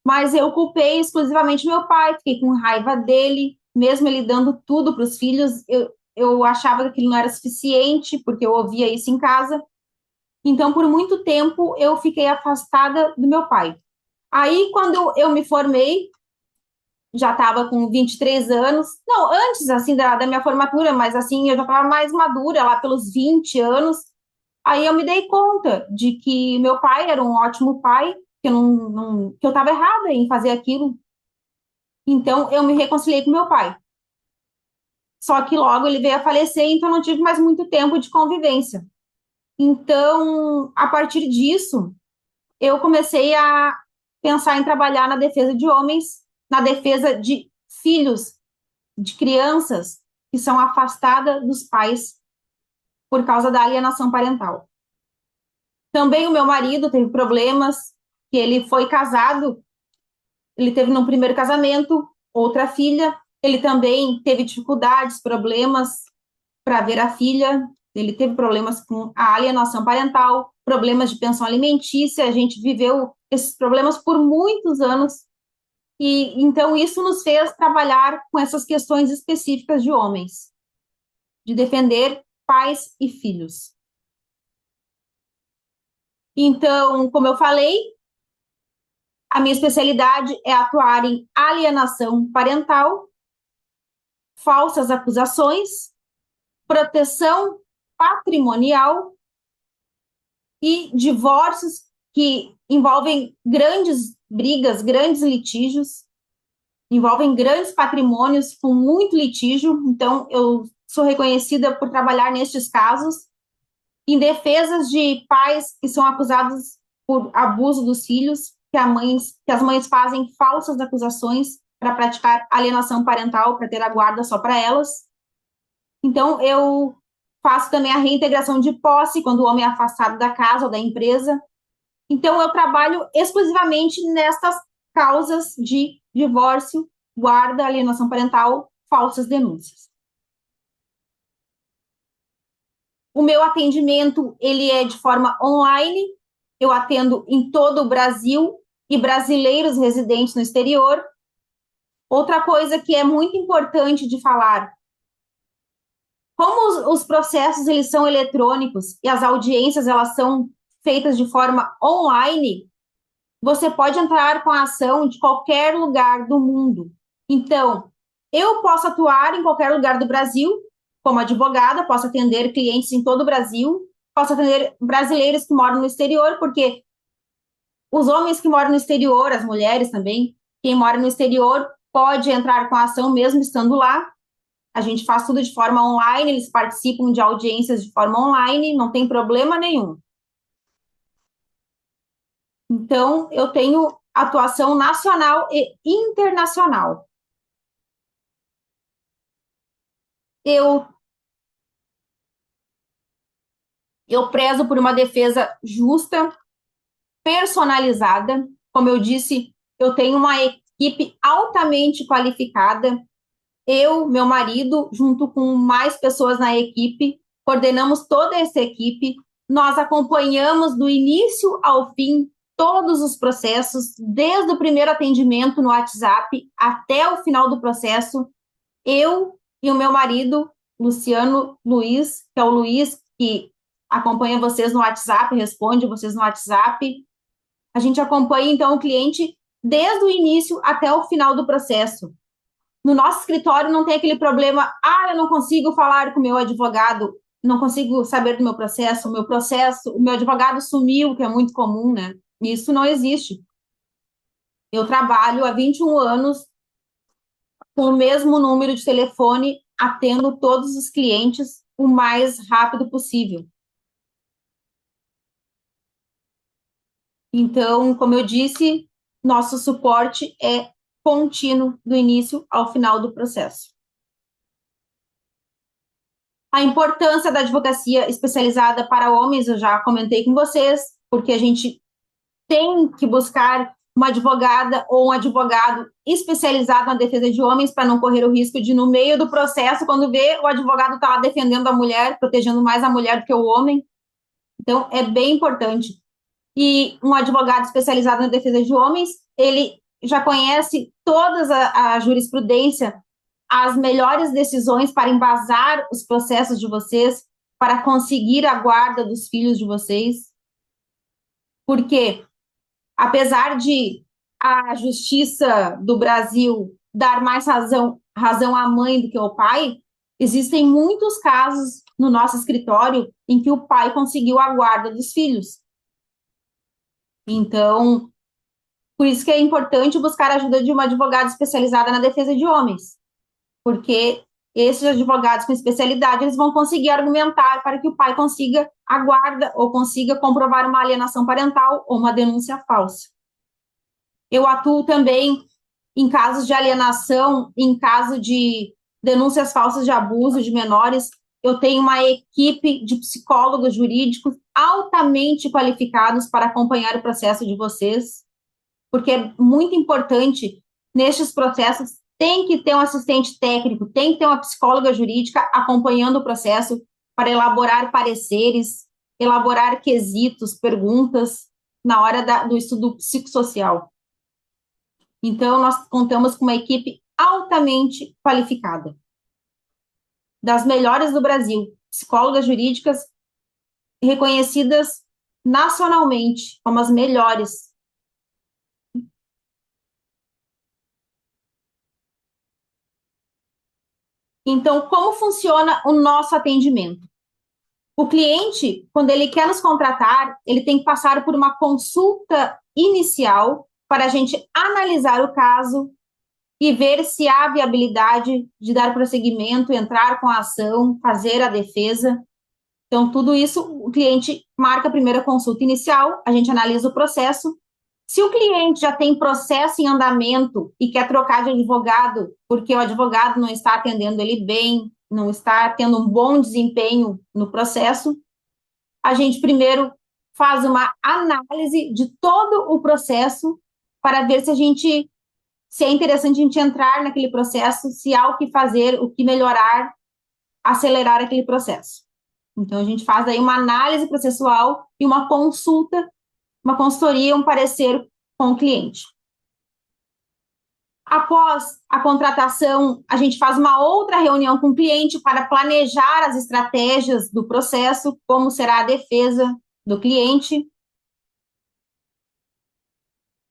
Mas eu culpei exclusivamente meu pai, fiquei com raiva dele, mesmo ele dando tudo para os filhos, eu achava que aquilo não era suficiente, porque eu ouvia isso em casa. Então, por muito tempo, eu fiquei afastada do meu pai. Aí, quando eu me formei, já estava com 23 anos, não, antes, assim, da minha formatura, mas, assim, eu já estava mais madura, lá pelos 20 anos, aí eu me dei conta de que meu pai era um ótimo pai, que eu que eu estava errada em fazer aquilo. Então, eu me reconciliei com meu pai. Só que logo ele veio a falecer, então não tive mais muito tempo de convivência. Então, a partir disso, eu comecei a pensar em trabalhar na defesa de homens, na defesa de filhos, de crianças que são afastadas dos pais por causa da alienação parental. Também o meu marido teve problemas, que ele foi casado, ele teve no primeiro casamento outra filha, ele também teve dificuldades, problemas para ver a filha, ele teve problemas com a alienação parental, problemas de pensão alimentícia, a gente viveu esses problemas por muitos anos, e então isso nos fez trabalhar com essas questões específicas de homens, de defender pais e filhos. Então, como eu falei, a minha especialidade é atuar em alienação parental, falsas acusações, proteção patrimonial e divórcios que envolvem grandes brigas, grandes litígios, envolvem grandes patrimônios com muito litígio. Então, eu sou reconhecida por trabalhar nestes casos, em defesas de pais que são acusados por abuso dos filhos, que as mães fazem falsas acusações para praticar alienação parental, para ter a guarda só para elas. Então, eu faço também a reintegração de posse quando o homem é afastado da casa ou da empresa. Então, eu trabalho exclusivamente nestas causas de divórcio, guarda, alienação parental, falsas denúncias. O meu atendimento, ele é de forma online, eu atendo em todo o Brasil e brasileiros residentes no exterior. Outra coisa que é muito importante de falar, como os processos eles são eletrônicos e as audiências elas são feitas de forma online, você pode entrar com a ação de qualquer lugar do mundo. Então, eu posso atuar em qualquer lugar do Brasil, como advogada, posso atender clientes em todo o Brasil, posso atender brasileiros que moram no exterior, porque os homens que moram no exterior, as mulheres também, quem mora no exterior pode entrar com a ação mesmo estando lá. A gente faz tudo de forma online, eles participam de audiências de forma online, não tem problema nenhum. Então, eu tenho atuação nacional e internacional. Eu, eu prezo por uma defesa justa, personalizada. Como eu disse, eu tenho uma equipe altamente qualificada. Eu, meu marido, junto com mais pessoas na equipe, coordenamos toda essa equipe. Nós acompanhamos do início ao fim todos os processos, desde o primeiro atendimento no WhatsApp até o final do processo. Eu e o meu marido, Luciano Luiz, que é o Luiz que acompanha vocês no WhatsApp, responde vocês no WhatsApp. A gente acompanha, então, o cliente desde o início até o final do processo. No nosso escritório não tem aquele problema, eu não consigo falar com o meu advogado, não consigo saber do meu processo, o meu advogado sumiu, que é muito comum, né? Isso não existe. Eu trabalho há 21 anos com o mesmo número de telefone, atendo todos os clientes o mais rápido possível. Então, como eu disse, nosso suporte é contínuo do início ao final do processo. A importância da advocacia especializada para homens, eu já comentei com vocês, porque a gente tem que buscar uma advogada ou um advogado especializado na defesa de homens para não correr o risco de, no meio do processo, quando vê, o advogado está lá defendendo a mulher, protegendo mais a mulher do que o homem. Então, é bem importante. E um advogado especializado na defesa de homens, ele já conhece toda a jurisprudência, as melhores decisões para embasar os processos de vocês, para conseguir a guarda dos filhos de vocês. Porque, apesar de a justiça do Brasil dar mais razão à mãe do que ao pai, existem muitos casos no nosso escritório em que o pai conseguiu a guarda dos filhos. Então, por isso que é importante buscar a ajuda de uma advogada especializada na defesa de homens, porque esses advogados com especialidade, eles vão conseguir argumentar para que o pai consiga a guarda ou consiga comprovar uma alienação parental ou uma denúncia falsa. Eu atuo também em casos de alienação, em caso de denúncias falsas de abuso de menores. Eu tenho uma equipe de psicólogos jurídicos altamente qualificados para acompanhar o processo de vocês, porque é muito importante, nestes processos, tem que ter um assistente técnico, tem que ter uma psicóloga jurídica acompanhando o processo para elaborar pareceres, elaborar quesitos, perguntas, na hora do estudo psicossocial. Então, nós contamos com uma equipe altamente qualificada, das melhores do Brasil, psicólogas jurídicas reconhecidas nacionalmente como as melhores. Então, como funciona o nosso atendimento? O cliente, quando ele quer nos contratar, ele tem que passar por uma consulta inicial para a gente analisar o caso e ver se há viabilidade de dar prosseguimento, entrar com a ação, fazer a defesa. Então, tudo isso, o cliente marca a primeira consulta inicial, a gente analisa o processo. Se o cliente já tem processo em andamento e quer trocar de advogado, porque o advogado não está atendendo ele bem, não está tendo um bom desempenho no processo, a gente primeiro faz uma análise de todo o processo para ver se é interessante a gente entrar naquele processo, se há o que fazer, o que melhorar, acelerar aquele processo. Então, a gente faz aí uma análise processual e uma consulta, uma consultoria, um parecer com o cliente. Após a contratação, a gente faz uma outra reunião com o cliente para planejar as estratégias do processo, como será a defesa do cliente.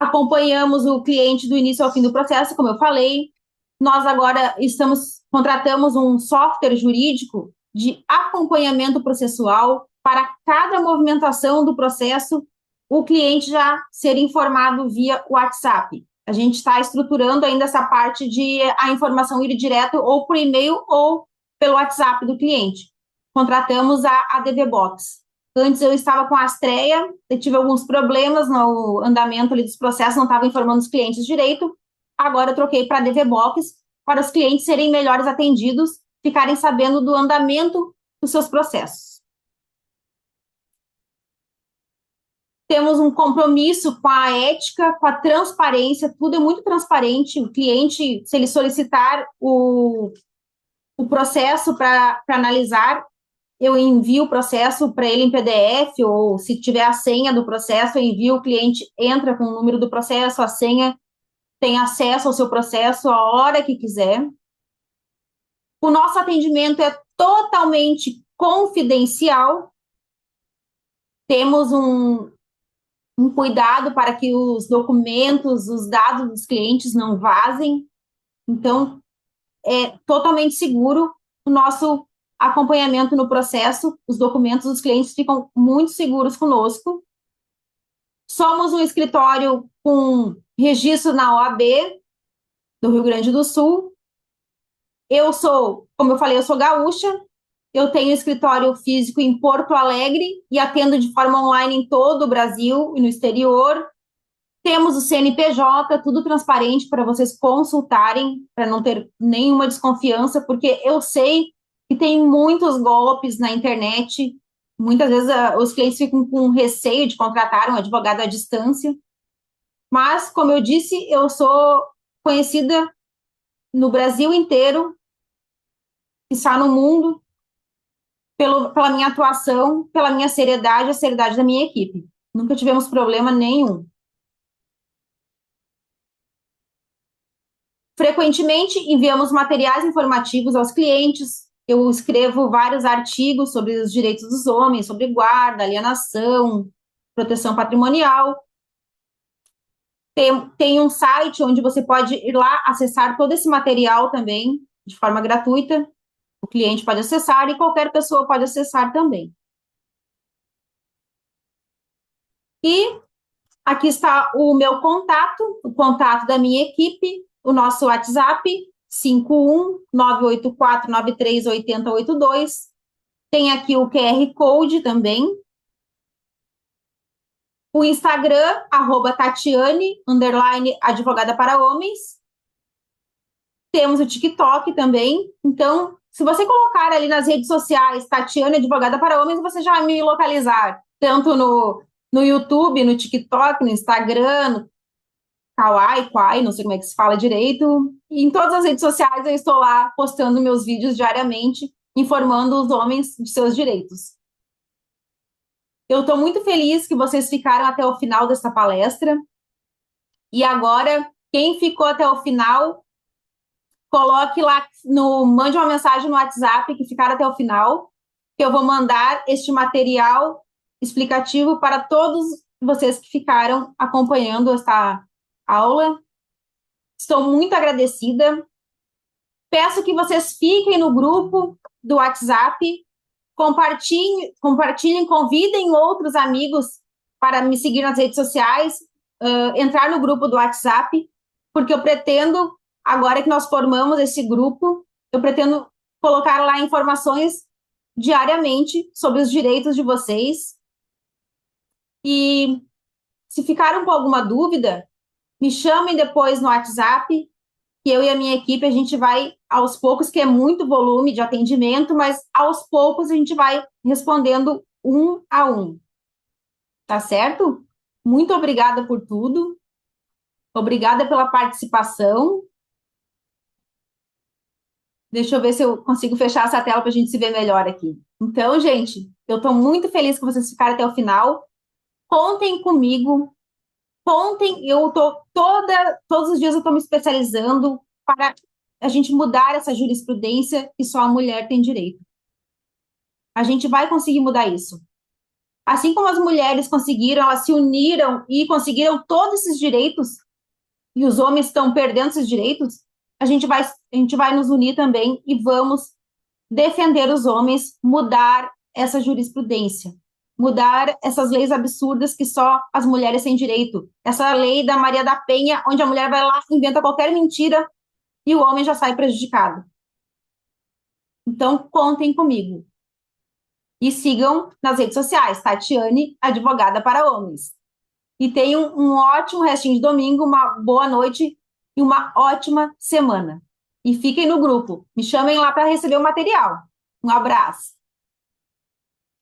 Acompanhamos o cliente do início ao fim do processo, como eu falei. Nós agora contratamos um software jurídico de acompanhamento processual para cada movimentação do processo, o cliente já ser informado via WhatsApp. A gente está estruturando ainda essa parte de a informação ir direto ou por e-mail ou pelo WhatsApp do cliente. Contratamos a DV Box. Antes eu estava com a Astreia, eu tive alguns problemas no andamento ali dos processos, não estava informando os clientes direito. Agora eu troquei para a DV Box, para os clientes serem melhores atendidos, ficarem sabendo do andamento dos seus processos. Temos um compromisso com a ética, com a transparência, tudo é muito transparente. O cliente, se ele solicitar o processo para analisar, eu envio o processo para ele em PDF, ou se tiver a senha do processo, eu envio, o cliente entra com o número do processo, a senha, tem acesso ao seu processo a hora que quiser. O nosso atendimento é totalmente confidencial. Temos um cuidado para que os documentos, os dados dos clientes não vazem. Então, é totalmente seguro o nosso acompanhamento no processo. Os documentos dos clientes ficam muito seguros conosco. Somos um escritório com registro na OAB do Rio Grande do Sul. Eu sou, como eu falei, eu sou gaúcha. Eu tenho escritório físico em Porto Alegre e atendo de forma online em todo o Brasil e no exterior. Temos o CNPJ, tudo transparente para vocês consultarem, para não ter nenhuma desconfiança, porque eu sei E tem muitos golpes na internet. Muitas vezes os clientes ficam com receio de contratar um advogado à distância. Mas, como eu disse, eu sou conhecida no Brasil inteiro, que está no mundo, pela minha atuação, pela minha seriedade, a seriedade da minha equipe. Nunca tivemos problema nenhum. Frequentemente enviamos materiais informativos aos clientes. Eu escrevo vários artigos sobre os direitos dos homens, sobre guarda, alienação, proteção patrimonial. Tem um site onde você pode ir lá acessar todo esse material também, de forma gratuita. O cliente pode acessar e qualquer pessoa pode acessar também. E aqui está o meu contato, o contato da minha equipe, o nosso WhatsApp, 51-984-93-8082. Tem aqui o QR Code também. O Instagram, @Tatiane, advogada para homens. Temos o TikTok também. Então, se você colocar ali nas redes sociais Tatiane, advogada para homens, você já vai me localizar. Tanto no YouTube, no TikTok, no Instagram, no Kawaii, Kwai, não sei como é que se fala direito. E em todas as redes sociais eu estou lá postando meus vídeos diariamente, informando os homens de seus direitos. Eu estou muito feliz que vocês ficaram até o final dessa palestra. E agora, quem ficou até o final, coloque lá, mande uma mensagem no WhatsApp que ficaram até o final, que eu vou mandar este material explicativo para todos vocês que ficaram acompanhando esta aula. Estou muito agradecida. Peço que vocês fiquem no grupo do WhatsApp, compartilhem, convidem outros amigos para me seguir nas redes sociais, entrar no grupo do WhatsApp, porque eu pretendo, agora que nós formamos esse grupo, eu pretendo colocar lá informações diariamente sobre os direitos de vocês. E se ficaram com alguma dúvida, me chamem depois no WhatsApp, que eu e a minha equipe, a gente vai aos poucos, que é muito volume de atendimento, mas aos poucos a gente vai respondendo um a um. Tá certo? Muito obrigada por tudo. Obrigada pela participação. Deixa eu ver se eu consigo fechar essa tela para a gente se ver melhor aqui. Então, gente, eu estou muito feliz que vocês ficaram até o final. Contem comigo. Contem, todos os dias eu estou me especializando para a gente mudar essa jurisprudência que só a mulher tem direito. A gente vai conseguir mudar isso. Assim como as mulheres conseguiram, elas se uniram e conseguiram todos esses direitos, e os homens estão perdendo esses direitos, a gente vai nos unir também e vamos defender os homens, mudar essa jurisprudência, mudar essas leis absurdas que só as mulheres têm direito. Essa lei da Maria da Penha, onde a mulher vai lá, inventa qualquer mentira e o homem já sai prejudicado. Então, contem comigo. E sigam nas redes sociais, Tatiane, advogada para homens. E tenham um ótimo restinho de domingo, uma boa noite e uma ótima semana. E fiquem no grupo. Me chamem lá para receber o material. Um abraço.